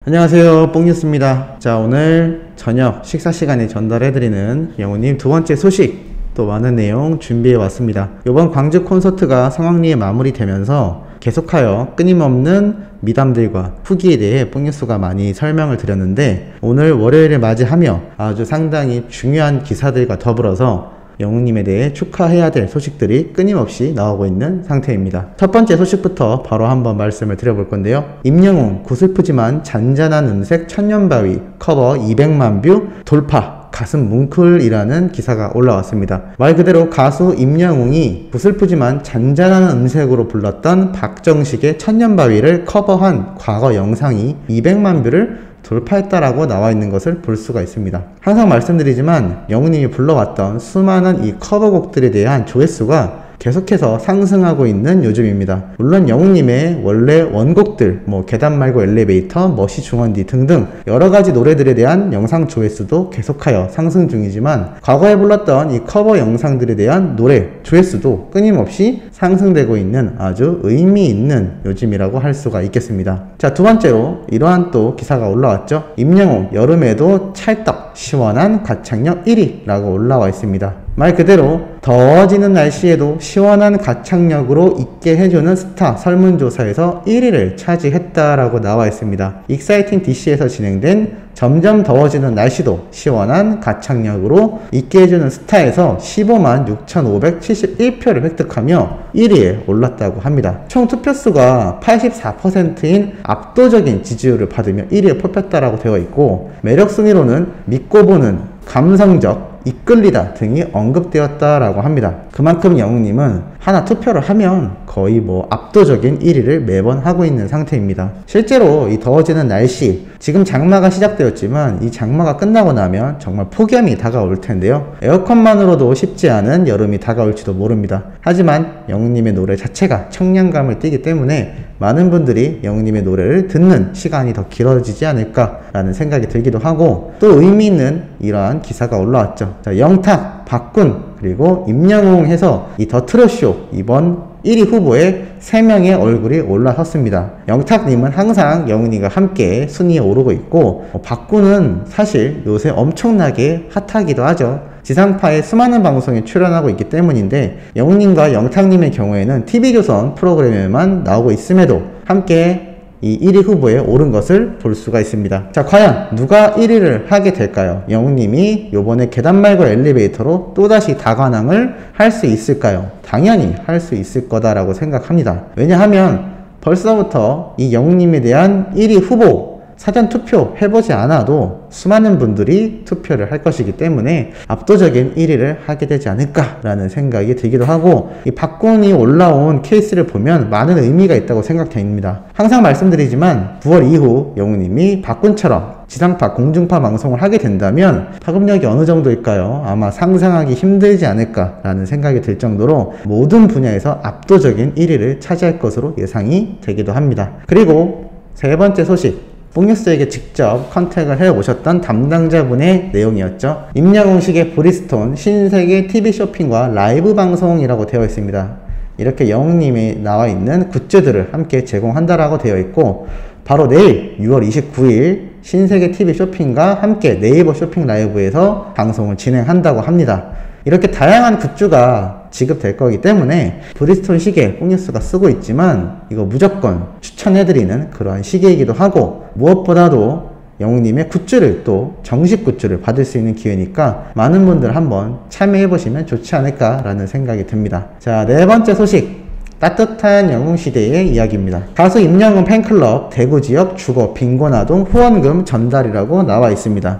안녕하세요, 뽕뉴스입니다. 자, 오늘 저녁 식사 시간에 전달해드리는 영우님 두 번째 소식, 또 많은 내용 준비해 왔습니다. 이번 광주 콘서트가 성황리에 마무리되면서 계속하여 끊임없는 미담들과 후기에 대해 뽕뉴스가 많이 설명을 드렸는데, 오늘 월요일을 맞이하며 아주 상당히 중요한 기사들과 더불어서 영우님에 대해 축하해야 될 소식들이 끊임없이 나오고 있는 상태입니다. 첫 번째 소식부터 바로 한번 말씀을 드려볼 건데요. 임영웅 구슬프지만 잔잔한 음색 천년바위 커버 200만 뷰 돌파 가슴 뭉클이라는 기사가 올라왔습니다. 말 그대로 가수 임영웅이 구슬프지만 잔잔한 음색으로 불렀던 박정식의 천년바위를 커버한 과거 영상이 200만 뷰를 돌파했다라고 나와 있는 것을 볼 수가 있습니다. 항상 말씀드리지만 영우님이 불러왔던 수많은 이 커버곡들에 대한 조회수가 계속해서 상승하고 있는 요즘입니다. 물론 영우님의 원래 원곡들, 계단 말고 엘리베이터, 멋이 중원디 등등 여러가지 노래들에 대한 영상 조회수도 계속하여 상승 중이지만, 과거에 불렀던 이 커버 영상들에 대한 노래 조회수도 끊임없이 상승되고 있는 아주 의미 있는 요즘이라고 할 수가 있겠습니다. 자, 두 번째로 이러한 또 기사가 올라왔죠. 임영웅 여름에도 찰떡 시원한 가창력 1위라고 올라와 있습니다. 말 그대로 더워지는 날씨에도 시원한 가창력으로 있게 해주는 스타 설문조사에서 1위를 차지했다라고 나와 있습니다. 익사이팅 DC에서 진행된 점점 더워지는 날씨도 시원한 가창력으로 있게 해주는 스타에서 15만 6,571표를 획득하며 1위에 올랐다고 합니다. 총 투표수가 84%인 압도적인 지지율을 받으며 1위에 뽑혔다라고 되어 있고, 매력 순위로는 믿고 보는, 감성적, 이끌리다 등이 언급되었다라고 합니다. 그만큼 영웅님은 하나 투표를 하면 거의 압도적인 1위를 매번 하고 있는 상태입니다. 실제로 이 더워지는 날씨, 지금 장마가 시작되었지만 이 장마가 끝나고 나면 정말 폭염이 다가올 텐데요. 에어컨만으로도 쉽지 않은 여름이 다가올지도 모릅니다. 하지만 영웅님의 노래 자체가 청량감을 띠기 때문에 많은 분들이 영웅님의 노래를 듣는 시간이 더 길어지지 않을까라는 생각이 들기도 하고, 또 의미 있는 이러한 기사가 올라왔죠. 자, 영탁, 박군, 그리고 임영웅 해서 이 더 트롯쇼 이번 1위 후보에 3명의 얼굴이 올라섰습니다. 영탁님은 항상 영훈이가 함께 순위에 오르고 있고, 박군은 사실 요새 엄청나게 핫하기도 하죠. 지상파의 수많은 방송에 출연하고 있기 때문인데, 영훈님과 영탁님의 경우에는 TV조선 프로그램에만 나오고 있음에도 함께 이 1위 후보에 오른 것을 볼 수가 있습니다. 자, 과연 누가 1위를 하게 될까요? 영웅님이 요번에 계단 말고 엘리베이터로 또다시 다관왕을 할 수 있을까요? 당연히 할 수 있을 거다라고 생각합니다. 왜냐하면 벌써부터 이 영웅님에 대한 1위 후보 사전 투표 해보지 않아도 수많은 분들이 투표를 할 것이기 때문에 압도적인 1위를 하게 되지 않을까라는 생각이 들기도 하고, 이 박군이 올라온 케이스를 보면 많은 의미가 있다고 생각됩니다. 항상 말씀드리지만 9월 이후 영웅님이 박군처럼 지상파, 공중파 방송을 하게 된다면 파급력이 어느 정도일까요? 아마 상상하기 힘들지 않을까라는 생각이 들 정도로 모든 분야에서 압도적인 1위를 차지할 것으로 예상이 되기도 합니다. 그리고 세 번째 소식, 뽕뉴스에게 직접 컨택을 해오셨던 담당자분의 내용이었죠. 임영웅식의 브리스톤 신세계 TV 쇼핑과 라이브 방송이라고 되어 있습니다. 이렇게 영웅님이 나와 있는 굿즈들을 함께 제공한다라고 되어 있고, 바로 내일 6월 29일 신세계 TV 쇼핑과 함께 네이버 쇼핑 라이브에서 방송을 진행한다고 합니다. 이렇게 다양한 굿즈가 지급될 거기 때문에 브리스톤 시계 뽕뉴스가 쓰고 있지만 이거 무조건 추천해드리는 그러한 시계이기도 하고, 무엇보다도 영웅님의 굿즈를, 또 정식 굿즈를 받을 수 있는 기회니까 많은 분들 한번 참여해보시면 좋지 않을까라는 생각이 듭니다. 자, 네 번째 소식, 따뜻한 영웅시대의 이야기입니다. 가수 임영웅 팬클럽 대구지역 주거 빈곤아동 후원금 전달이라고 나와 있습니다.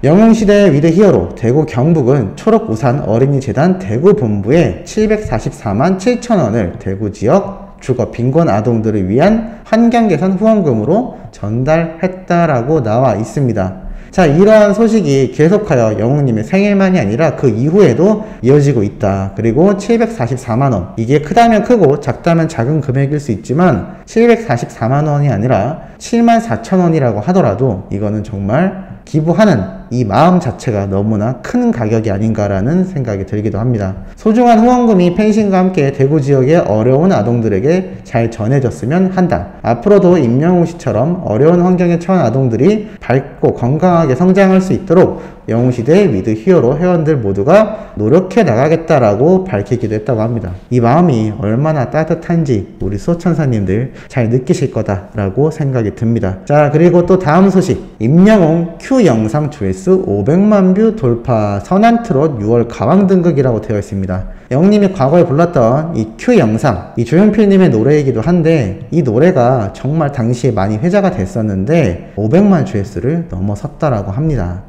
영웅시대의 위드 히어로 대구 경북은 초록우산 어린이재단 대구본부에 744만 7천원을 대구지역 주거 빈곤 아동들을 위한 환경개선 후원금으로 전달했다라고 나와 있습니다. 자, 이러한 소식이 계속하여 영웅님의 생일만이 아니라 그 이후에도 이어지고 있다. 그리고 744만원, 이게 크다면 크고 작다면 작은 금액일 수 있지만 744만원이 아니라 74,000원이라고 하더라도 이거는 정말 기부하는 이 마음 자체가 너무나 큰 가격이 아닌가라는 생각이 들기도 합니다. 소중한 후원금이 펜싱과 함께 대구 지역의 어려운 아동들에게 잘 전해졌으면 한다. 앞으로도 임영웅 씨처럼 어려운 환경에 처한 아동들이 밝고 건강하게 성장할 수 있도록 영웅시대 위드 히어로 회원들 모두가 노력해 나가겠다라고 밝히기도 했다고 합니다. 이 마음이 얼마나 따뜻한지 우리 수호천사님들 잘 느끼실 거다라고 생각이 듭니다. 자, 그리고 또 다음 소식, 임영웅 Q 영상 조회수 500만 뷰 돌파, 선한트롯 6월 가왕 등극이라고 되어 있습니다. 영웅님이 과거에 불렀던 이 Q 영상, 이 조용필님의 노래이기도 한데 이 노래가 정말 당시에 많이 회자가 됐었는데 500만 조회수를 넘어섰다라고 합니다.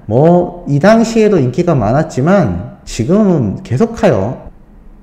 이 당시에도 인기가 많았지만 지금은 계속하여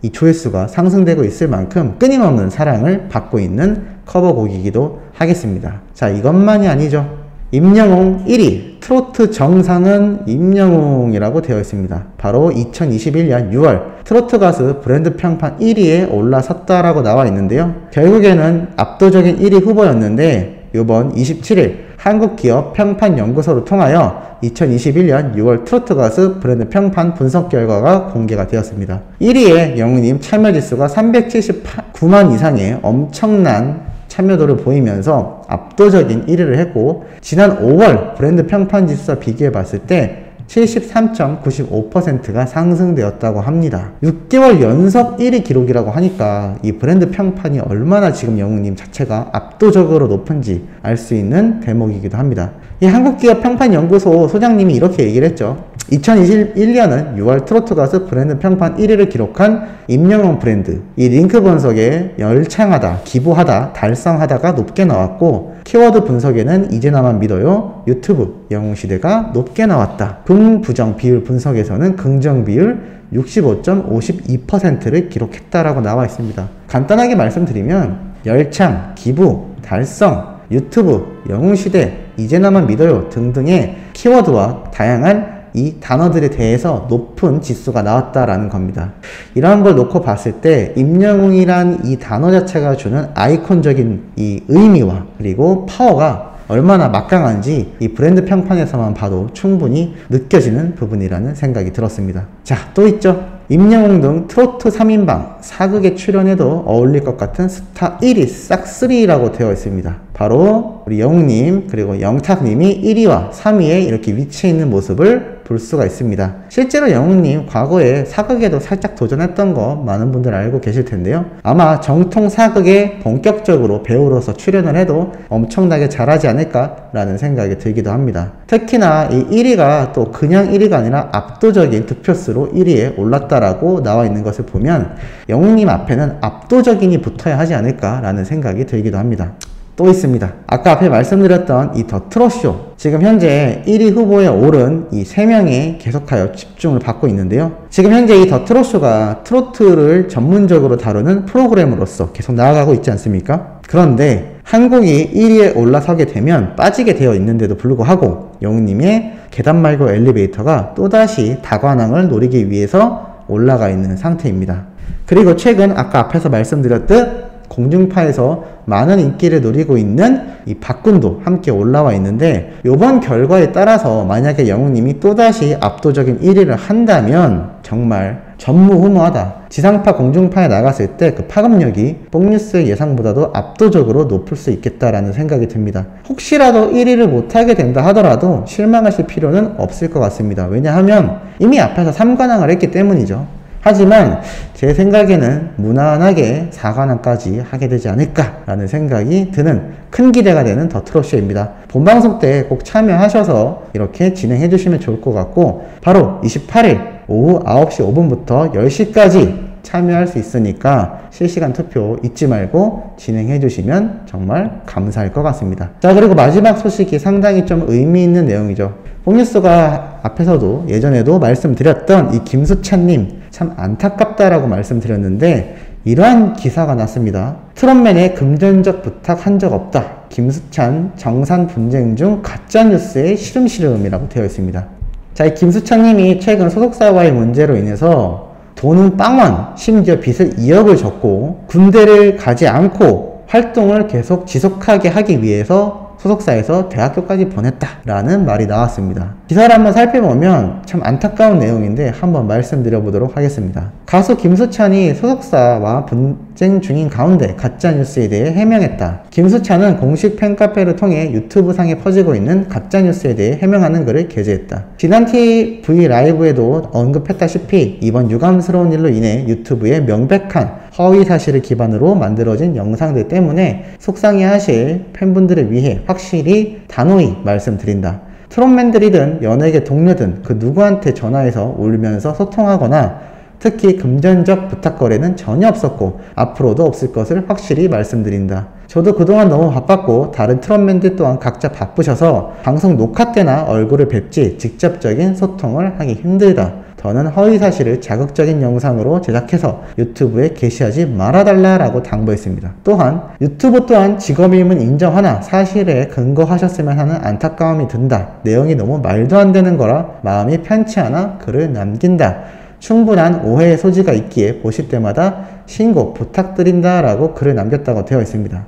이 조회수가 상승되고 있을 만큼 끊임없는 사랑을 받고 있는 커버곡이기도 하겠습니다. 자, 이것만이 아니죠. 임영웅 1위, 트로트 정상은 임영웅이라고 되어 있습니다. 바로 2021년 6월 트로트 가수 브랜드 평판 1위에 올라섰다라고 나와 있는데요. 결국에는 압도적인 1위 후보였는데 이번 27일 한국기업 평판연구소를 통하여 2021년 6월 트로트 가수 브랜드 평판 분석 결과가 공개가 되었습니다. 1위에 영웅님 참여지수가 379만 이상의 엄청난 참여도를 보이면서 압도적인 1위를 했고, 지난 5월 브랜드 평판 지수와 비교해 봤을 때 73.95%가 상승되었다고 합니다. 6개월 연속 1위 기록이라고 하니까 이 브랜드 평판이 얼마나 지금 영웅님 자체가 압도적으로 높은지 알 수 있는 대목이기도 합니다. 이 한국기업 평판연구소 소장님이 이렇게 얘기를 했죠. 2021년은 6월 트로트 가수 브랜드 평판 1위를 기록한 임영웅 브랜드, 이 링크 분석에 열창하다, 기부하다, 달성하다가 높게 나왔고, 키워드 분석에는 이제 나만 믿어요, 유튜브, 영웅시대가 높게 나왔다. 긍부정 비율 분석에서는 긍정 비율 65.52%를 기록했다라고 나와 있습니다. 간단하게 말씀드리면 열창, 기부, 달성, 유튜브, 영웅시대, 이제 나만 믿어요 등등의 키워드와 다양한 이 단어들에 대해서 높은 지수가 나왔다라는 겁니다. 이러한 걸 놓고 봤을 때 임영웅이란 이 단어 자체가 주는 아이콘적인 이 의미와 그리고 파워가 얼마나 막강한지 이 브랜드 평판에서만 봐도 충분히 느껴지는 부분이라는 생각이 들었습니다. 자, 또 있죠. 임영웅 등 트로트 3인방, 사극에 출연해도 어울릴 것 같은 스타 1위 싹3라고 되어 있습니다. 바로 우리 영웅님 그리고 영탁님이 1위와 3위에 이렇게 위치해 있는 모습을 볼 수가 있습니다. 실제로 영웅님 과거에 사극에도 살짝 도전했던 거 많은 분들 알고 계실 텐데요. 아마 정통 사극에 본격적으로 배우로서 출연을 해도 엄청나게 잘하지 않을까라는 생각이 들기도 합니다. 특히나 이 1위가 또 그냥 1위가 아니라 압도적인 득표수로 1위에 올랐다라고 나와 있는 것을 보면 영웅님 앞에는 압도적인이 붙어야 하지 않을까라는 생각이 들기도 합니다. 또 있습니다. 아까 앞에 말씀드렸던 이 더 트롯쇼, 지금 현재 1위 후보에 오른 이 3명에 계속하여 집중을 받고 있는데요. 지금 현재 이 더 트롯쇼가 트로트를 전문적으로 다루는 프로그램으로서 계속 나아가고 있지 않습니까? 그런데 한국이 1위에 올라서게 되면 빠지게 되어 있는데도 불구하고 영웅님의 계단 말고 엘리베이터가 또다시 다관왕을 노리기 위해서 올라가 있는 상태입니다. 그리고 최근 아까 앞에서 말씀드렸듯 공중파에서 많은 인기를 누리고 있는 이 박군도 함께 올라와 있는데, 이번 결과에 따라서 만약에 영웅님이 또다시 압도적인 1위를 한다면 정말 전무후무하다. 지상파 공중파에 나갔을 때 그 파급력이 뽕뉴스의 예상보다도 압도적으로 높을 수 있겠다라는 생각이 듭니다. 혹시라도 1위를 못하게 된다 하더라도 실망하실 필요는 없을 것 같습니다. 왜냐하면 이미 앞에서 3관왕을 했기 때문이죠. 하지만 제 생각에는 무난하게 4관왕까지 하게 되지 않을까라는 생각이 드는 큰 기대가 되는 더 트롯쇼입니다. 본방송 때 꼭 참여하셔서 이렇게 진행해 주시면 좋을 것 같고, 바로 28일 오후 9시 5분부터 10시까지 참여할 수 있으니까 실시간 투표 잊지 말고 진행해 주시면 정말 감사할 것 같습니다. 자, 그리고 마지막 소식이 상당히 좀 의미 있는 내용이죠. 뽕뉴스가 앞에서도 예전에도 말씀드렸던 이 김수찬님 참 안타깝다라고 말씀드렸는데, 이러한 기사가 났습니다. 트롯맨의 금전적 부탁 한 적 없다. 김수찬 정산 분쟁 중 가짜뉴스의 시름시름이라고 되어 있습니다. 자, 이 김수찬님이 최근 소속사와의 문제로 인해서 돈은 빵원, 심지어 빚을 2억을 졌고 군대를 가지 않고 활동을 계속 지속하게 하기 위해서 소속사에서 대학교까지 보냈다라는 말이 나왔습니다. 기사를 한번 살펴보면 참 안타까운 내용인데 한번 말씀드려 보도록 하겠습니다. 가수 김수찬이 소속사와 분쟁 중인 가운데 가짜뉴스에 대해 해명했다. 김수찬은 공식 팬카페를 통해 유튜브 상에 퍼지고 있는 가짜뉴스에 대해 해명하는 글을 게재했다. 지난 TV 라이브에도 언급했다시피 이번 유감스러운 일로 인해 유튜브에 명백한 허위 사실을 기반으로 만들어진 영상들 때문에 속상해하실 팬분들을 위해 확실히 단호히 말씀드린다. 트롯맨들이든 연예계 동료든 그 누구한테 전화해서 울면서 소통하거나 특히 금전적 부탁 거래는 전혀 없었고 앞으로도 없을 것을 확실히 말씀드린다. 저도 그동안 너무 바빴고 다른 트롯맨들 또한 각자 바쁘셔서 방송 녹화 때나 얼굴을 뵙지 직접적인 소통을 하기 힘들다. 더는 허위 사실을 자극적인 영상으로 제작해서 유튜브에 게시하지 말아달라라고 당부했습니다. 또한 유튜브 또한 직업임은 인정하나 사실에 근거하셨으면 하는 안타까움이 든다. 내용이 너무 말도 안 되는 거라 마음이 편치 않아 글을 남긴다. 충분한 오해의 소지가 있기에 보실 때마다 신고 부탁드린다 라고 글을 남겼다고 되어 있습니다.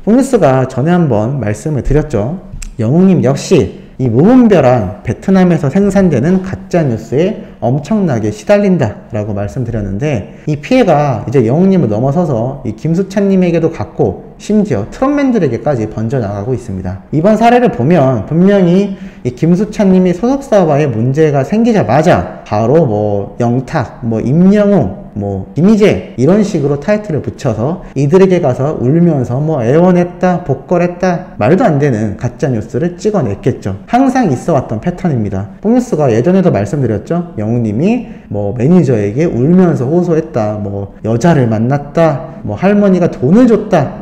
뽕뉴스가 전에 한번 말씀을 드렸죠. 영웅님 역시 이 무분별한 베트남에서 생산되는 가짜뉴스에 엄청나게 시달린다 라고 말씀드렸는데 이 피해가 이제 영웅님을 넘어서서 이 김수찬님에게도 갔고 심지어 트롯맨들에게까지 번져나가고 있습니다. 이번 사례를 보면 분명히 이 김수찬님이 소속사와의 문제가 생기자마자 바로 뭐 영탁, 뭐 임영웅, 뭐 김희재 이런 식으로 타이틀을 붙여서 이들에게 가서 울면서 뭐 애원했다, 복걸했다 말도 안 되는 가짜뉴스를 찍어냈겠죠. 항상 있어왔던 패턴입니다. 뽕뉴스가 예전에도 말씀드렸죠. 영웅님이 뭐 매니저에게 울면서 호소했다, 뭐 여자를 만났다, 뭐 할머니가 돈을 줬다,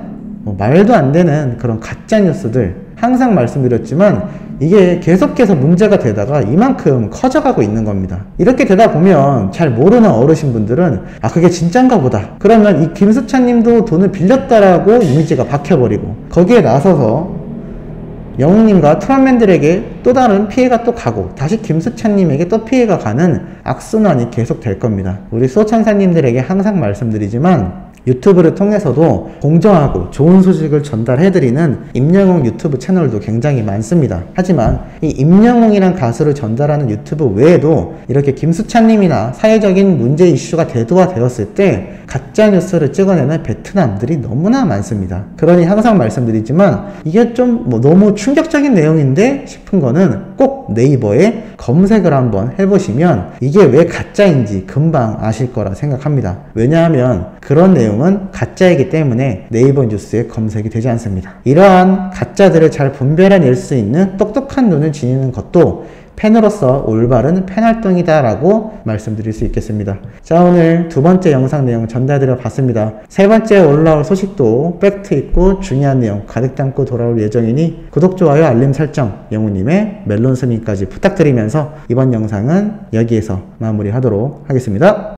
뭐 말도 안 되는 그런 가짜뉴스들 항상 말씀드렸지만 이게 계속해서 문제가 되다가 이만큼 커져가고 있는 겁니다. 이렇게 되다 보면 잘 모르는 어르신분들은 아 그게 진짠가 보다. 그러면 이 김수찬님도 돈을 빌렸다라고 이미지가 박혀버리고 거기에 나서서 영웅님과 트롯맨들에게 또 다른 피해가 또 가고 다시 김수찬님에게 또 피해가 가는 악순환이 계속 될 겁니다. 우리 수호천사님들에게 항상 말씀드리지만 유튜브를 통해서도 공정하고 좋은 소식을 전달해드리는 임영웅 유튜브 채널도 굉장히 많습니다. 하지만 이 임영웅이란 가수를 전달하는 유튜브 외에도 이렇게 김수찬님이나 사회적인 문제 이슈가 대두화되었을 때 가짜뉴스를 찍어내는 베트남들이 너무나 많습니다. 그러니 항상 말씀드리지만 이게 좀 뭐 너무 충격적인 내용인데 싶은 거는 꼭 네이버에 검색을 한번 해보시면 이게 왜 가짜인지 금방 아실 거라 생각합니다. 왜냐하면 그런 내용은 가짜이기 때문에 네이버 뉴스에 검색이 되지 않습니다. 이러한 가짜들을 잘 분별해낼 수 있는 똑똑한 눈을 지니는 것도 팬으로서 올바른 팬활동이다 라고 말씀드릴 수 있겠습니다. 자, 오늘 두 번째 영상 내용 전달드려 봤습니다. 세 번째 올라올 소식도 팩트 있고 중요한 내용 가득 담고 돌아올 예정이니 구독, 좋아요, 알림 설정, 영웅님의 멜론 스밍까지 부탁드리면서 이번 영상은 여기에서 마무리하도록 하겠습니다.